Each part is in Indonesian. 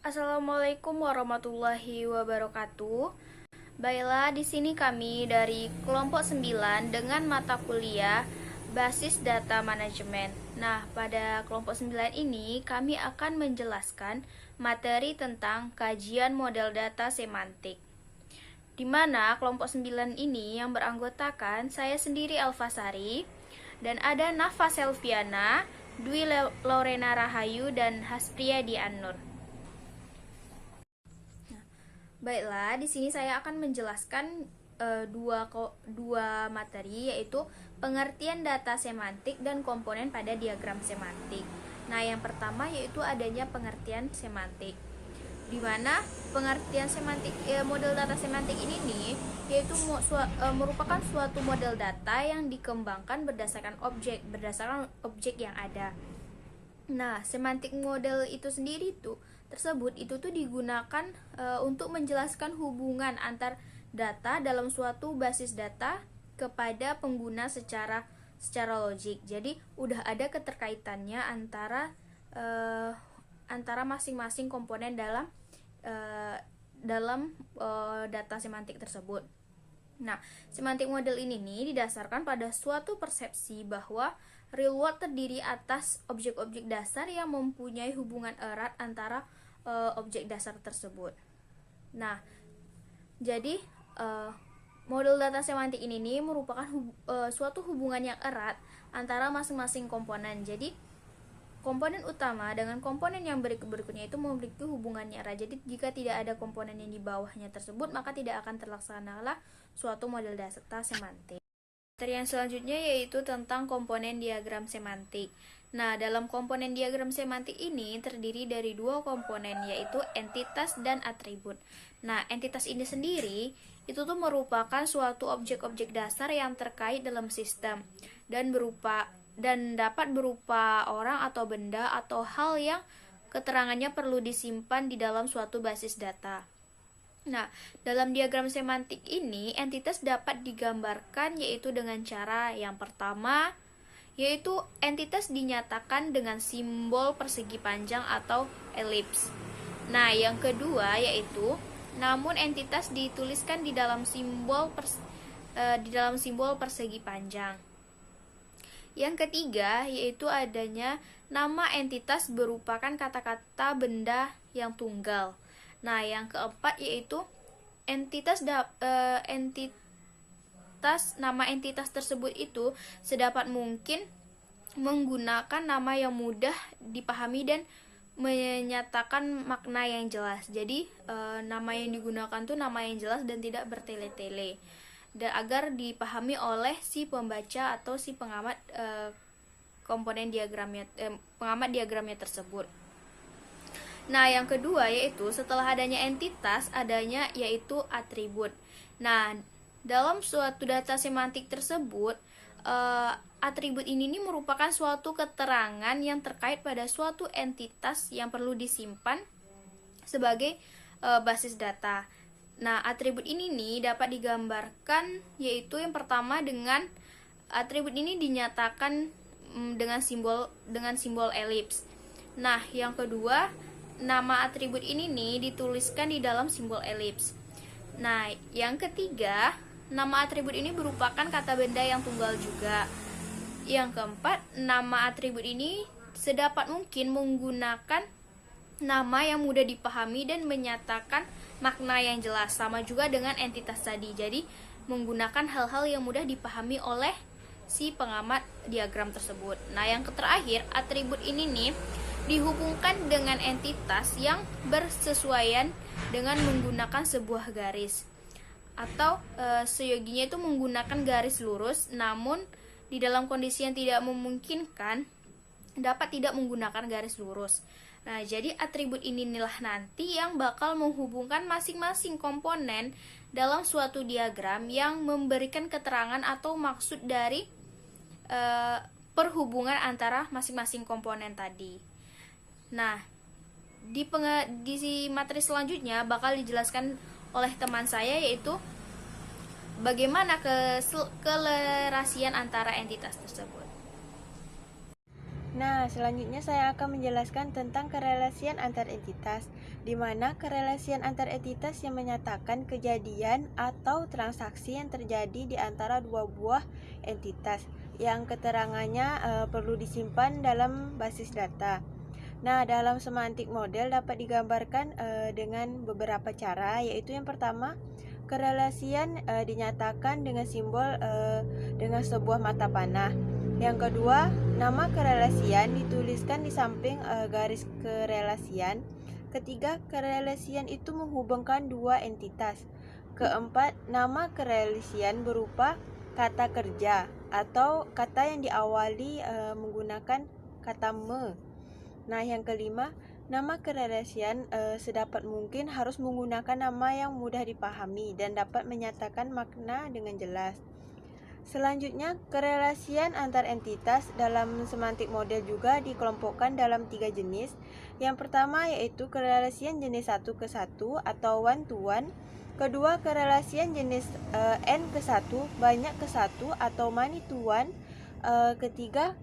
Assalamualaikum warahmatullahi wabarakatuh. Baiklah, di sini kami dari kelompok 9 dengan mata kuliah Basis Data Manajemen. Nah, pada kelompok 9 ini kami akan menjelaskan materi tentang kajian model data semantik. Di mana kelompok 9 ini yang beranggotakan saya sendiri Alfasari dan ada Nafa Selviana, Dwi Lorena Rahayu dan Haspriyadi Annur. Baiklah, di sini saya akan menjelaskan dua materi, yaitu pengertian data semantik dan komponen pada diagram semantik. Nah, yang pertama yaitu adanya pengertian semantik, di mana pengertian semantik model data semantik ini nih yaitu merupakan suatu model data yang dikembangkan berdasarkan objek yang ada. Nah, semantik model itu sendiri tersebut digunakan untuk menjelaskan hubungan antar data dalam suatu basis data kepada pengguna secara logik. Jadi, udah ada keterkaitannya antara masing-masing komponen dalam data semantik tersebut. Nah, semantik model ini didasarkan pada suatu persepsi bahwa real world terdiri atas objek-objek dasar yang mempunyai hubungan erat antara objek dasar tersebut. Nah, jadi model data semantik ini merupakan suatu hubungan yang erat antara masing-masing komponen. Jadi, komponen utama dengan komponen yang berikutnya itu memiliki hubungannya erat. Jadi, jika tidak ada komponen yang di bawahnya tersebut, maka tidak akan terlaksanalah suatu model data semantik. Materi yang selanjutnya yaitu tentang komponen diagram semantik. Nah, dalam komponen diagram semantik ini terdiri dari dua komponen, yaitu entitas dan atribut. Nah, entitas ini sendiri itu merupakan suatu objek-objek dasar yang terkait dalam sistem dan dapat berupa orang atau benda atau hal yang keterangannya perlu disimpan di dalam suatu basis data. Nah, dalam diagram semantik ini, entitas dapat digambarkan yaitu dengan cara yang pertama, yaitu entitas dinyatakan dengan simbol persegi panjang atau elips. Nah, yang kedua yaitu namun entitas dituliskan di dalam simbol persegi panjang. Yang ketiga yaitu adanya nama entitas merupakan kata-kata benda yang tunggal. Nah, yang keempat yaitu nama entitas tersebut itu sedapat mungkin menggunakan nama yang mudah dipahami dan menyatakan makna yang jelas. Jadi, nama yang digunakan tuh nama yang jelas dan tidak bertele-tele, dan agar dipahami oleh si pembaca atau si pengamat pengamat diagramnya tersebut. Nah, yang kedua yaitu setelah adanya entitas, adanya yaitu atribut. Nah, dalam suatu data semantik tersebut, atribut ini merupakan suatu keterangan yang terkait pada suatu entitas yang perlu disimpan sebagai basis data. Nah, atribut ini dapat digambarkan yaitu yang pertama dengan atribut ini dinyatakan dengan simbol elips. Nah, yang kedua, nama atribut ini dituliskan di dalam simbol elips. Nah, yang ketiga, nama atribut ini merupakan kata benda yang tunggal juga. Yang keempat, nama atribut ini sedapat mungkin menggunakan nama yang mudah dipahami dan menyatakan makna yang jelas, sama juga dengan entitas tadi. Jadi, menggunakan hal-hal yang mudah dipahami oleh si pengamat diagram tersebut. Nah, yang terakhir, atribut ini dihubungkan dengan entitas yang bersesuaian dengan menggunakan sebuah garis, atau seyoginya itu menggunakan garis lurus, namun di dalam kondisi yang tidak memungkinkan dapat tidak menggunakan garis lurus. Nah, jadi atribut inilah nanti yang bakal menghubungkan masing-masing komponen dalam suatu diagram yang memberikan keterangan atau maksud dari perhubungan antara masing-masing komponen tadi. Nah, di materi selanjutnya bakal dijelaskan oleh teman saya, yaitu bagaimana keselerasian antara entitas tersebut. Nah, selanjutnya saya akan menjelaskan tentang kerelasian antar entitas, di mana kerelasian antar entitas yang menyatakan kejadian atau transaksi yang terjadi di antara dua buah entitas, yang keterangannya perlu disimpan dalam basis data. Nah, dalam semantik model dapat digambarkan dengan beberapa cara, yaitu yang pertama, kerelasian dinyatakan dengan simbol dengan sebuah mata panah. Yang kedua, nama kerelasian dituliskan di samping garis kerelasian. Ketiga, kerelasian itu menghubungkan dua entitas. Keempat, nama kerelasian berupa kata kerja atau kata yang diawali menggunakan kata me. Nah, yang kelima, nama kerelasian sedapat mungkin harus menggunakan nama yang mudah dipahami dan dapat menyatakan makna dengan jelas. Selanjutnya, kerelasian antar entitas dalam semantik model juga dikelompokkan dalam 3 jenis. Yang pertama yaitu kerelasian jenis 1 ke 1 atau one to one. Kedua, kerelasian jenis n ke 1, banyak ke 1 atau many to one. Ketiga,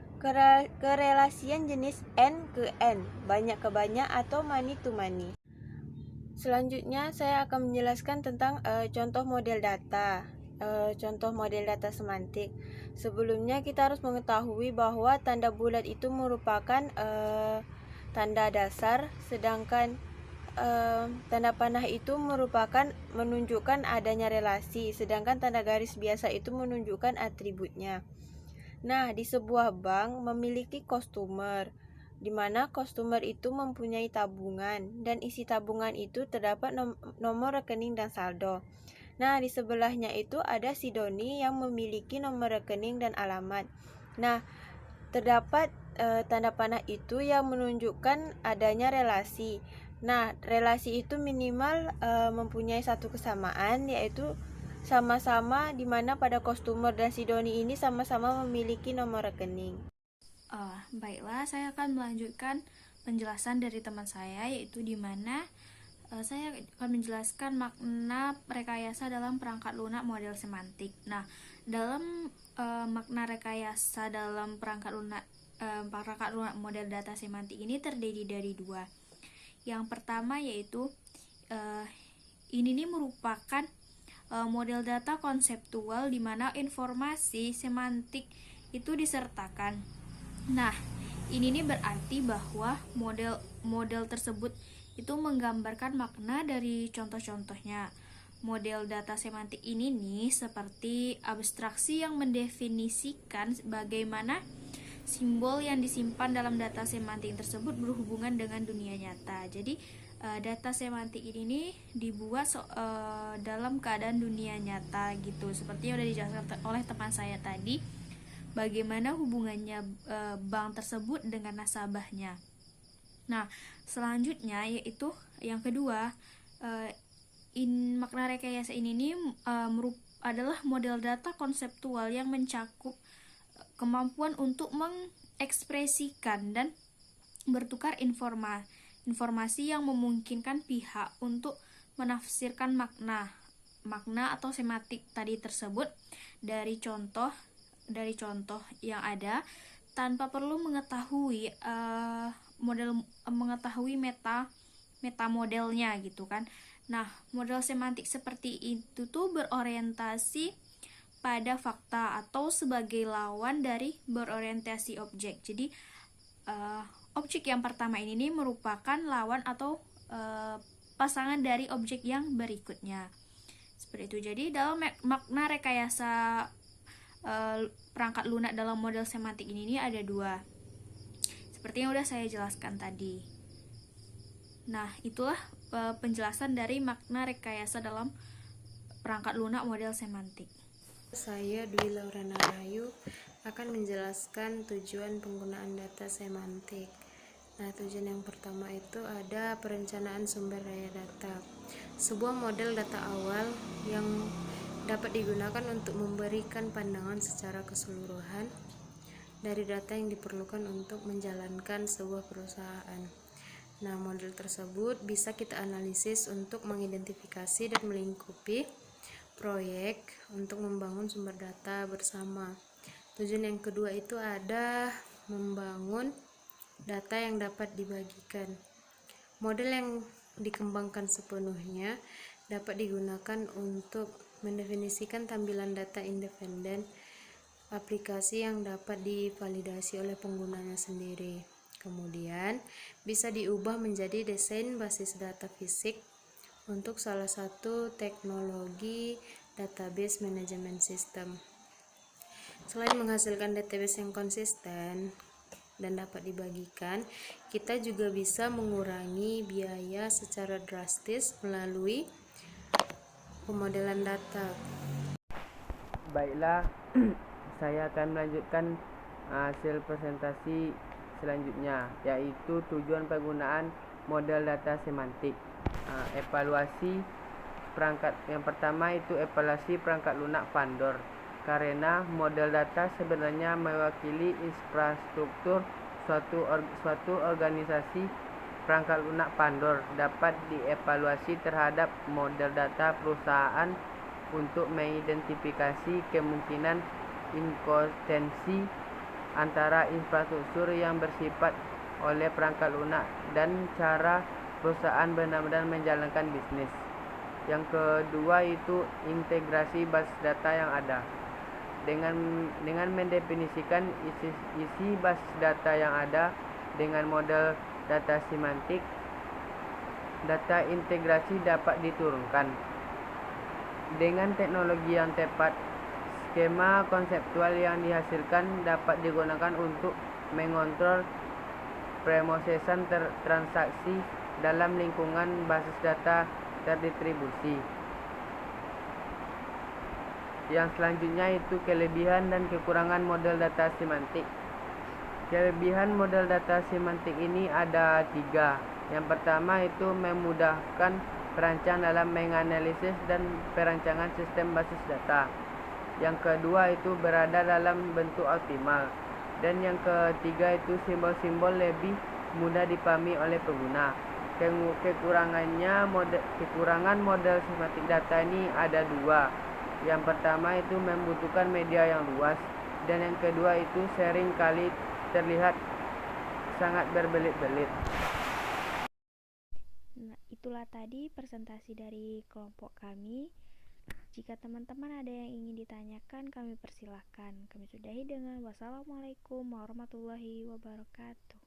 kerelasian jenis n ke n, banyak ke banyak atau many to many. Selanjutnya saya akan menjelaskan tentang contoh model data. Contoh model data semantik. Sebelumnya kita harus mengetahui bahwa tanda bulat itu merupakan tanda dasar, sedangkan tanda panah itu merupakan menunjukkan adanya relasi, sedangkan tanda garis biasa itu menunjukkan atributnya. Nah, di sebuah bank memiliki customer, di mana customer itu mempunyai tabungan dan isi tabungan itu terdapat nomor rekening dan saldo. Nah, di sebelahnya itu ada si Doni yang memiliki nomor rekening dan alamat. Nah, terdapat tanda panah itu yang menunjukkan adanya relasi. Nah, relasi itu minimal mempunyai satu kesamaan, yaitu sama-sama di mana pada customer dan si Doni ini sama-sama memiliki nomor rekening. Baiklah, saya akan melanjutkan penjelasan dari teman saya, yaitu di mana saya akan menjelaskan makna rekayasa dalam perangkat lunak model semantik. Nah, dalam makna rekayasa dalam perangkat lunak model data semantik ini terdiri dari dua. Yang pertama yaitu ini merupakan model data konseptual di mana informasi semantik itu disertakan. Nah, ini berarti bahwa model tersebut itu menggambarkan makna dari contoh-contohnya. Model data semantik ini seperti abstraksi yang mendefinisikan bagaimana simbol yang disimpan dalam data semantik tersebut berhubungan dengan dunia nyata. Jadi data semantik ini dibuat dalam keadaan dunia nyata gitu. Seperti yang sudah dijelaskan oleh teman saya tadi, bagaimana hubungannya bank tersebut dengan nasabahnya. Nah, selanjutnya yaitu yang kedua, makna rekayasa ini adalah model data konseptual yang mencakup kemampuan untuk mengekspresikan dan bertukar informasi yang memungkinkan pihak untuk menafsirkan makna atau semantik tadi tersebut dari contoh yang ada tanpa perlu mengetahui meta modelnya gitu kan. Nah, model semantik seperti itu tuh berorientasi pada fakta atau sebagai lawan dari berorientasi objek. Jadi objek yang pertama ini merupakan lawan atau pasangan dari objek yang berikutnya. Seperti itu. Jadi dalam makna rekayasa perangkat lunak dalam model semantik ini ada dua, seperti yang udah saya jelaskan tadi. Nah, itulah penjelasan dari makna rekayasa dalam perangkat lunak model semantik. Saya Dwi Laurana Rahayu akan menjelaskan tujuan penggunaan data semantik. Nah, tujuan yang pertama itu ada perencanaan sumber daya data. Sebuah model data awal yang dapat digunakan untuk memberikan pandangan secara keseluruhan dari data yang diperlukan untuk menjalankan sebuah perusahaan. Nah, model tersebut bisa kita analisis untuk mengidentifikasi dan melingkupi proyek untuk membangun sumber data bersama. Tujuan yang kedua itu ada membangun data yang dapat dibagikan. Model yang dikembangkan sepenuhnya dapat digunakan untuk mendefinisikan tampilan data independen aplikasi yang dapat divalidasi oleh penggunanya sendiri. Kemudian bisa diubah menjadi desain basis data fisik untuk salah satu teknologi database management system. Selain menghasilkan database yang konsisten dan dapat dibagikan, kita juga bisa mengurangi biaya secara drastis melalui pemodelan data. Baiklah, saya akan melanjutkan hasil presentasi selanjutnya, yaitu tujuan penggunaan model data semantik. Evaluasi perangkat yang pertama itu evaluasi perangkat lunak Pandor, karena model data sebenarnya mewakili infrastruktur suatu organisasi. Perangkat lunak Pandor dapat dievaluasi terhadap model data perusahaan untuk mengidentifikasi kemungkinan inkonsistensi antara infrastruktur yang bersifat oleh perangkat lunak dan cara perusahaan benar-benar menjalankan bisnis. Yang kedua itu integrasi basis data yang ada. Dengan mendefinisikan isi basis data yang ada dengan model data semantik, data integrasi dapat diturunkan. Dengan teknologi yang tepat, skema konseptual yang dihasilkan dapat digunakan untuk mengontrol pemrosesan transaksi dalam lingkungan basis data terdistribusi. Yang selanjutnya itu kelebihan dan kekurangan model data semantik. Kelebihan model data semantik ini ada 3. Yang pertama itu memudahkan perancang dalam menganalisis dan perancangan sistem basis data. Yang kedua itu berada dalam bentuk optimal. Dan yang ketiga itu simbol-simbol lebih mudah dipahami oleh pengguna. Kekurangan model semantik data ini ada 2. Yang pertama itu membutuhkan media yang luas, dan yang kedua itu sering kali terlihat sangat berbelit-belit. Nah, itulah tadi presentasi dari kelompok kami. Jika teman-teman ada yang ingin ditanyakan, kami persilahkan. Kami sudahi dengan wassalamualaikum warahmatullahi wabarakatuh.